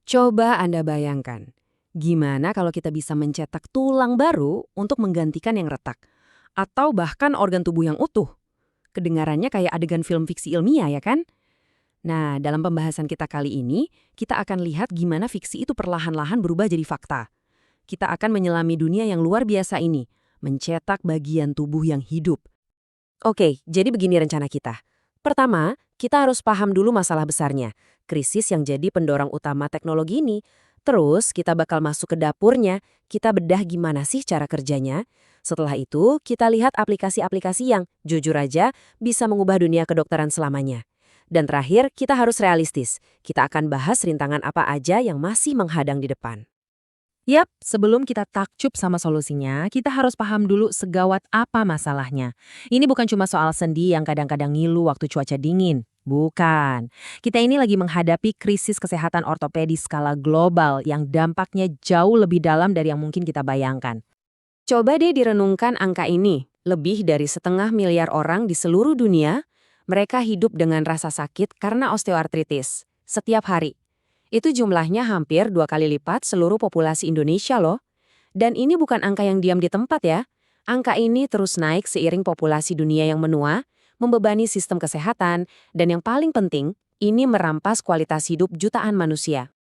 Coba Anda bayangkan, gimana kalau kita bisa mencetak tulang baru untuk menggantikan yang retak? Atau bahkan organ tubuh yang utuh? Kedengarannya kayak adegan film fiksi ilmiah ya kan? Nah, dalam pembahasan kita kali ini, kita akan lihat gimana fiksi itu perlahan-lahan berubah jadi fakta. Kita akan menyelami dunia yang luar biasa ini, mencetak bagian tubuh yang hidup. Oke, jadi begini rencana kita. Pertama, kita harus paham dulu masalah besarnya, krisis yang jadi pendorong utama teknologi ini. Terus, kita bakal masuk ke dapurnya, kita bedah gimana sih cara kerjanya. Setelah itu, kita lihat aplikasi-aplikasi yang, jujur aja, bisa mengubah dunia kedokteran selamanya. Dan terakhir, kita harus realistis. Kita akan bahas rintangan apa aja yang masih menghadang di depan. Yap, sebelum kita takjub sama solusinya, kita harus paham dulu segawat apa masalahnya. Ini bukan cuma soal sendi yang kadang-kadang ngilu waktu cuaca dingin. Bukan. Kita ini lagi menghadapi krisis kesehatan ortopedi skala global yang dampaknya jauh lebih dalam dari yang mungkin kita bayangkan. Coba deh direnungkan angka ini. Lebih dari 500 miliar orang di seluruh dunia, mereka hidup dengan rasa sakit karena osteoartritis. Setiap hari. Itu jumlahnya hampir 2 kali lipat seluruh populasi Indonesia loh. Dan ini bukan angka yang diam di tempat ya. Angka ini terus naik seiring populasi dunia yang menua, membebani sistem kesehatan, dan yang paling penting, ini merampas kualitas hidup jutaan manusia.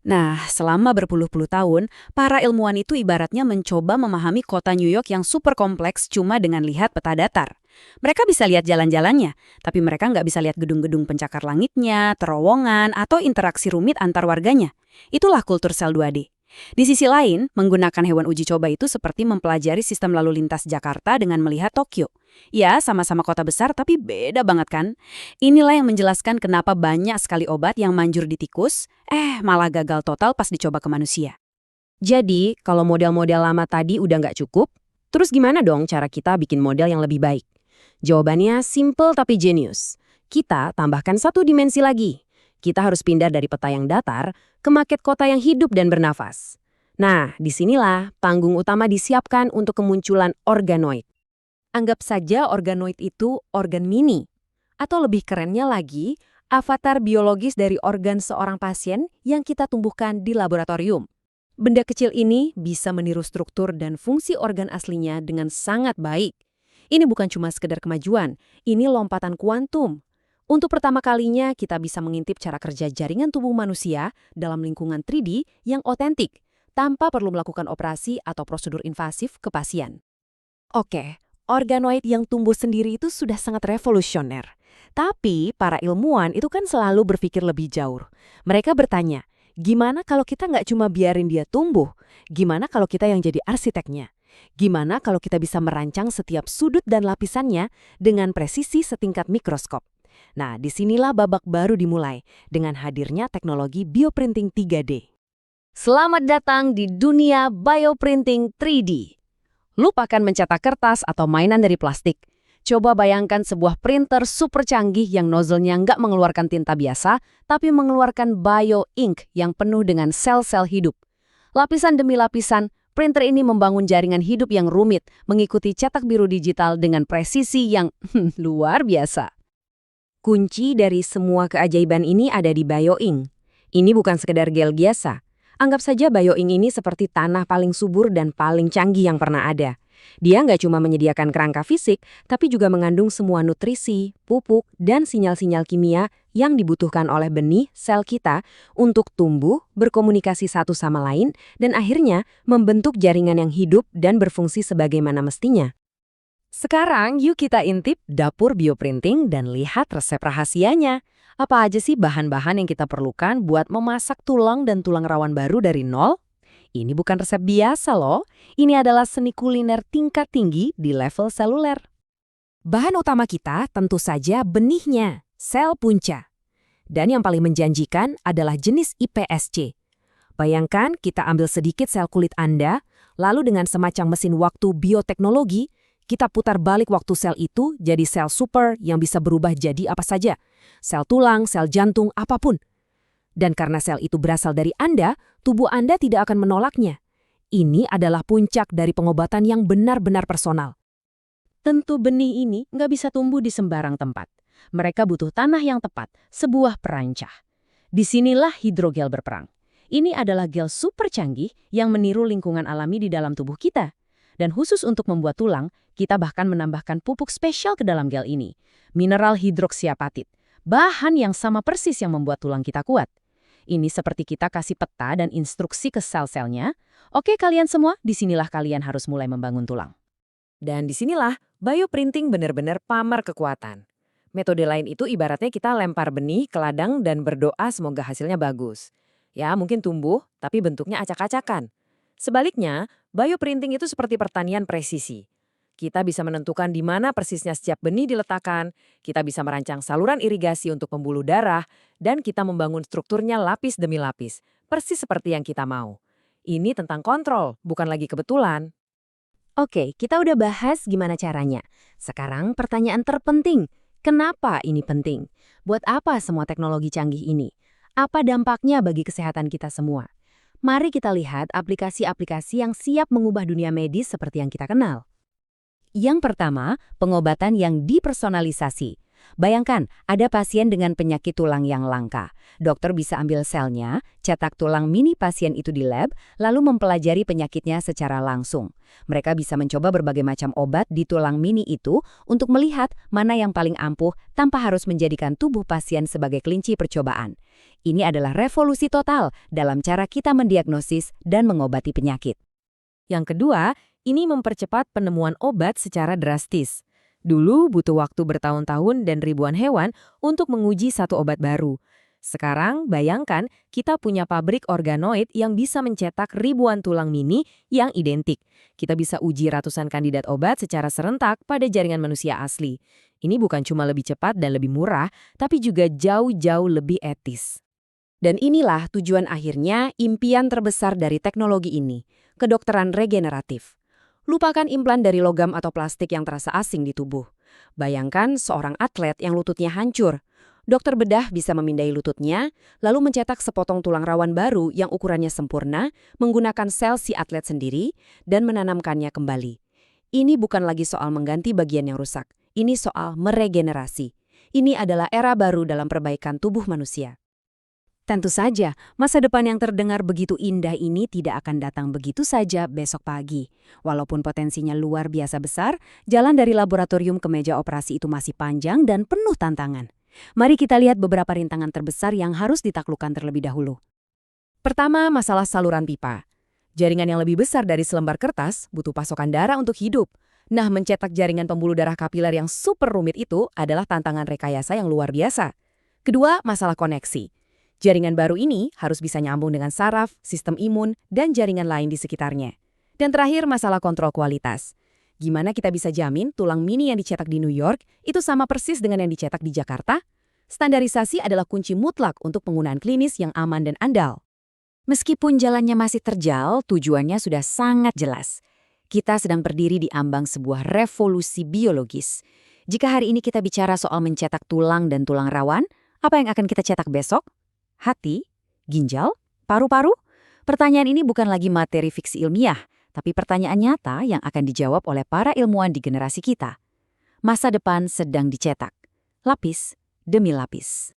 Nah, selama berpuluh-puluh tahun, para ilmuwan itu ibaratnya mencoba memahami kota New York yang super kompleks cuma dengan lihat peta datar. Mereka bisa lihat jalan-jalannya, tapi mereka nggak bisa lihat gedung-gedung pencakar langitnya, terowongan, atau interaksi rumit antar warganya. Itulah kultur sel 2D. Di sisi lain, menggunakan hewan uji coba itu seperti mempelajari sistem lalu lintas Jakarta dengan melihat Tokyo. Ya, sama-sama kota besar tapi beda banget kan? Inilah yang menjelaskan kenapa banyak sekali obat yang manjur di tikus, malah gagal total pas dicoba ke manusia. Jadi, kalau model-model lama tadi udah nggak cukup, terus gimana dong cara kita bikin model yang lebih baik? Jawabannya simple tapi jenius. Kita tambahkan satu dimensi lagi. Kita harus pindah dari peta yang datar ke maket kota yang hidup dan bernafas. Nah, disinilah panggung utama disiapkan untuk kemunculan organoid. Anggap saja organoid itu organ mini. Atau lebih kerennya lagi, avatar biologis dari organ seorang pasien yang kita tumbuhkan di laboratorium. Benda kecil ini bisa meniru struktur dan fungsi organ aslinya dengan sangat baik. Ini bukan cuma sekedar kemajuan, ini lompatan kuantum. Untuk pertama kalinya, kita bisa mengintip cara kerja jaringan tubuh manusia dalam lingkungan 3D yang otentik, tanpa perlu melakukan operasi atau prosedur invasif ke pasien. Oke, organoid yang tumbuh sendiri itu sudah sangat revolusioner. Tapi, para ilmuwan itu kan selalu berpikir lebih jauh. Mereka bertanya, gimana kalau kita nggak cuma biarin dia tumbuh? Gimana kalau kita yang jadi arsiteknya? Gimana kalau kita bisa merancang setiap sudut dan lapisannya dengan presisi setingkat mikroskop? Nah, disinilah babak baru dimulai dengan hadirnya teknologi bioprinting 3D. Selamat datang di dunia bioprinting 3D. Lupakan mencetak kertas atau mainan dari plastik. Coba bayangkan sebuah printer super canggih yang nozzle-nya nggak mengeluarkan tinta biasa, tapi mengeluarkan bio-ink yang penuh dengan sel-sel hidup. Lapisan demi lapisan, printer ini membangun jaringan hidup yang rumit, mengikuti cetak biru digital dengan presisi yang luar biasa. Kunci dari semua keajaiban ini ada di bio-ink. Ini bukan sekedar gel biasa. Anggap saja bio-ink ini seperti tanah paling subur dan paling canggih yang pernah ada. Dia nggak cuma menyediakan kerangka fisik, tapi juga mengandung semua nutrisi, pupuk, dan sinyal-sinyal kimia yang dibutuhkan oleh benih sel kita untuk tumbuh, berkomunikasi satu sama lain, dan akhirnya membentuk jaringan yang hidup dan berfungsi sebagaimana mestinya. Sekarang yuk kita intip dapur bioprinting dan lihat resep rahasianya. Apa aja sih bahan-bahan yang kita perlukan buat memasak tulang dan tulang rawan baru dari nol? Ini bukan resep biasa loh. Ini adalah seni kuliner tingkat tinggi di level seluler. Bahan utama kita tentu saja benihnya, sel punca. Dan yang paling menjanjikan adalah jenis iPSC. Bayangkan kita ambil sedikit sel kulit Anda, lalu dengan semacam mesin waktu bioteknologi, kita putar balik waktu sel itu jadi sel super yang bisa berubah jadi apa saja. Sel tulang, sel jantung, apapun. Dan karena sel itu berasal dari Anda, tubuh Anda tidak akan menolaknya. Ini adalah puncak dari pengobatan yang benar-benar personal. Tentu benih ini nggak bisa tumbuh di sembarang tempat. Mereka butuh tanah yang tepat, sebuah perancah. Disinilah hidrogel berperang. Ini adalah gel super canggih yang meniru lingkungan alami di dalam tubuh kita. Dan khusus untuk membuat tulang, kita bahkan menambahkan pupuk spesial ke dalam gel ini. Mineral hidroksiapatit, bahan yang sama persis yang membuat tulang kita kuat. Ini seperti kita kasih peta dan instruksi ke sel-selnya. Oke kalian semua, disinilah kalian harus mulai membangun tulang. Dan disinilah bioprinting benar-benar pamer kekuatan. Metode lain itu ibaratnya kita lempar benih ke ladang dan berdoa semoga hasilnya bagus. Ya, mungkin tumbuh, tapi bentuknya acak-acakan. Sebaliknya, bioprinting itu seperti pertanian presisi. Kita bisa menentukan di mana persisnya setiap benih diletakkan, kita bisa merancang saluran irigasi untuk pembuluh darah, dan kita membangun strukturnya lapis demi lapis, persis seperti yang kita mau. Ini tentang kontrol, bukan lagi kebetulan. Oke, kita udah bahas gimana caranya. Sekarang pertanyaan terpenting, kenapa ini penting? Buat apa semua teknologi canggih ini? Apa dampaknya bagi kesehatan kita semua? Mari kita lihat aplikasi-aplikasi yang siap mengubah dunia medis seperti yang kita kenal. Yang pertama, pengobatan yang dipersonalisasi. Bayangkan, ada pasien dengan penyakit tulang yang langka. Dokter bisa ambil selnya, cetak tulang mini pasien itu di lab, lalu mempelajari penyakitnya secara langsung. Mereka bisa mencoba berbagai macam obat di tulang mini itu untuk melihat mana yang paling ampuh tanpa harus menjadikan tubuh pasien sebagai kelinci percobaan. Ini adalah revolusi total dalam cara kita mendiagnosis dan mengobati penyakit. Yang kedua, ini mempercepat penemuan obat secara drastis. Dulu butuh waktu bertahun-tahun dan ribuan hewan untuk menguji satu obat baru. Sekarang, bayangkan kita punya pabrik organoid yang bisa mencetak ribuan tulang mini yang identik. Kita bisa uji ratusan kandidat obat secara serentak pada jaringan manusia asli. Ini bukan cuma lebih cepat dan lebih murah, tapi juga jauh-jauh lebih etis. Dan inilah tujuan akhirnya impian terbesar dari teknologi ini, kedokteran regeneratif. Lupakan implan dari logam atau plastik yang terasa asing di tubuh. Bayangkan seorang atlet yang lututnya hancur. Dokter bedah bisa memindai lututnya, lalu mencetak sepotong tulang rawan baru yang ukurannya sempurna, menggunakan sel si atlet sendiri, dan menanamkannya kembali. Ini bukan lagi soal mengganti bagian yang rusak, ini soal meregenerasi. Ini adalah era baru dalam perbaikan tubuh manusia. Tentu saja, masa depan yang terdengar begitu indah ini tidak akan datang begitu saja besok pagi. Walaupun potensinya luar biasa besar, jalan dari laboratorium ke meja operasi itu masih panjang dan penuh tantangan. Mari kita lihat beberapa rintangan terbesar yang harus ditaklukkan terlebih dahulu. Pertama, masalah saluran pipa. Jaringan yang lebih besar dari selembar kertas butuh pasokan darah untuk hidup. Nah, mencetak jaringan pembuluh darah kapiler yang super rumit itu adalah tantangan rekayasa yang luar biasa. Kedua, masalah koneksi. Jaringan baru ini harus bisa nyambung dengan saraf, sistem imun, dan jaringan lain di sekitarnya. Dan terakhir, masalah kontrol kualitas. Gimana kita bisa jamin tulang mini yang dicetak di New York itu sama persis dengan yang dicetak di Jakarta? Standarisasi adalah kunci mutlak untuk penggunaan klinis yang aman dan andal. Meskipun jalannya masih terjal, tujuannya sudah sangat jelas. Kita sedang berdiri di ambang sebuah revolusi biologis. Jika hari ini kita bicara soal mencetak tulang dan tulang rawan, apa yang akan kita cetak besok? Hati, ginjal, paru-paru? Pertanyaan ini bukan lagi materi fiksi ilmiah, tapi pertanyaan nyata yang akan dijawab oleh para ilmuwan di generasi kita. Masa depan sedang dicetak, lapis demi lapis.